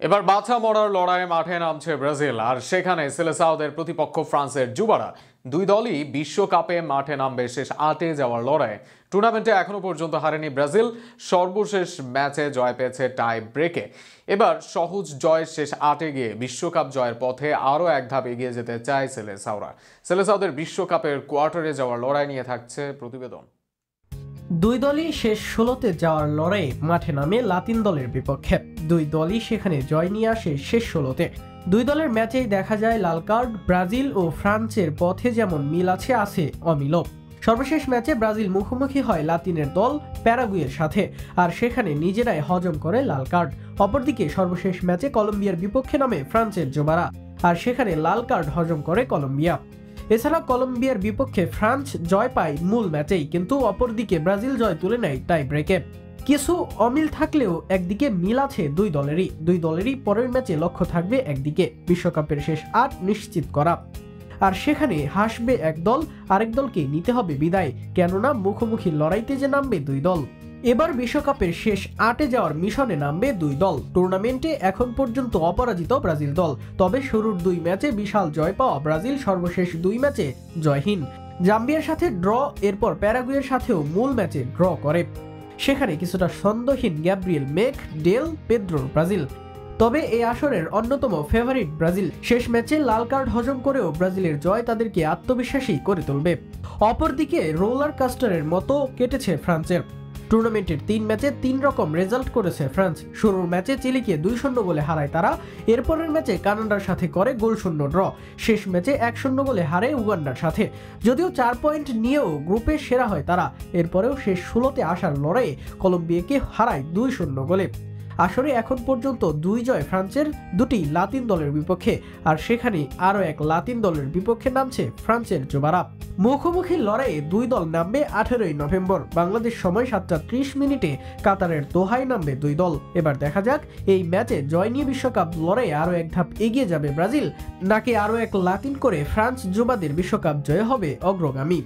এবার বাছা মরার লড়াইয়ে মাঠে নামছে ব্রাজিল, আর সেখানে সেলেসাওদের প্রতিপক্ষ ফ্রান্সের যুবারা। দুই দলই বিশ্বকাপে মাঠে নামবে শেষ 8-এ যাওয়ার লড়াই। টুর্নামেন্টে এখনো পর্যন্ত হারেনি ব্রাজিল, সর্বশেষ ম্যাচে জয় পেয়েছে টাই ব্রেকে। এবার সহজ জয়ের শেষ 8-এ গিয়ে বিশ্বকাপ জয়ের পথে আরও এক ধাপ এগিয়ে যেতে চায় সেলেসাওরা। সেলেসাওদের বিশ্বকাপের কোয়ার্টারে যাওয়ার লড়াই নিয়ে থাকছে প্রতিবেদন। দুই দলই শেষ 16তে যাওয়ার লড়াইয়ে মাঠে নামে লাতিন দলের বিপক্ষে। দুই দলই সেখানে জয় নিয়ে আসে শেষ 16তে। দুই দলের ম্যাচেই দেখা যায় লাল কার্ড। ব্রাজিল ও ফ্রান্সের পথে যেমন মিল আছে অমিলও। সর্বশেষ ম্যাচে ব্রাজিল মুখোমুখি হয় লাতিনের দল প্যারাগুয়ের সাথে, আর সেখানে নিজেরাই হজম করে লাল কার্ড। অপরদিকে সর্বশেষ ম্যাচে কলম্বিয়ার বিপক্ষে নামে ফ্রান্সের যুবারা, আর সেখানে লাল কার্ড হজম করে কলম্বিয়া। এছাড়া কলম্বিয়ার বিপক্ষে ফ্রান্স জয় পায় মূল ম্যাচেই, কিন্তু অপরদিকে ব্রাজিল জয় তুলে নেয় টাই ব্রেকে। কিছু অমিল থাকলেও একদিকে মিল আছে দুই দলেরই পরের ম্যাচে লক্ষ্য থাকবে একদিকে, বিশ্বকাপের শেষ 8 নিশ্চিত করা। আর সেখানে হাসবে এক দল, আরেক দলকে নিতে হবে বিদায়, কেননা মুখোমুখি লড়াইতে যে নামবে দুই দল। এবার বিশ্বকাপের শেষ 8-এ যাওয়ার মিশনে নামবে দুই দল। টুর্নামেন্টে এখন পর্যন্ত অপরাজিত ব্রাজিল দল, তবে শুরুর 2 ম্যাচে বিশাল জয় পাওয়া ব্রাজিল সর্বশেষ 2 ম্যাচে জয়হীন। জাম্বিয়ার সাথে ড্র, এরপর প্যারাগুয়ের সাথেও মূল ম্যাচে ড্র করে। সেখানে কিছুটা সন্দেহহীন গ্যাব্রিয়েল মেক ডেল পেদ্রোর ব্রাজিল। তবে এই আসরের অন্যতম ফেভারিট ব্রাজিল। শেষ ম্যাচে লাল কার্ড হজম করেও ব্রাজিলের জয় তাদেরকে আত্মবিশ্বাসী করে তুলবে। অপরদিকে রোলার কাস্টারের মতো কেটেছে ফ্রান্সের। টুর্নামেন্টের 3 ম্যাচে 3 রকম রেজাল্ট করেছে ফ্রান্স। শুরুর ম্যাচে চিলিকে 2-0 গোলে হারায় তারা, এরপরের ম্যাচে কানাডার সাথে করে গোলশূন্য ড্র, শেষ ম্যাচে 1-0 গোলে হারে উগান্ডার সাথে। যদিও 4 পয়েন্ট নিয়েও গ্রুপে সেরা হয় তারা, এরপরেও শেষ 16তে আসার লড়াইয়ে কলম্বিয়াকে হারায় 2-0 গোলে। আসরে এখন পর্যন্ত 2 জয় ফ্রান্সের, 2টি লাতিন দলের বিপক্ষে, আর সেখানে আরও এক লাতিন দলের বিপক্ষে নামছে ফ্রান্সের যুবারা। মুখোমুখি লড়াইয়ে দুই দল নামবে 18ই নভেম্বর বাংলাদেশ সময় 7টা 30 মিনিটে কাতারের দোহায় নামবে দুই দল। এবার দেখা যাক এই ম্যাচে জয় নিয়ে বিশ্বকাপ লড়াইয়ে আরও এক ধাপ এগিয়ে যাবে ব্রাজিল, নাকি আরও এক লাতিন করে ফ্রান্স যুবাদের বিশ্বকাপ জয় হবে অগ্রগামী।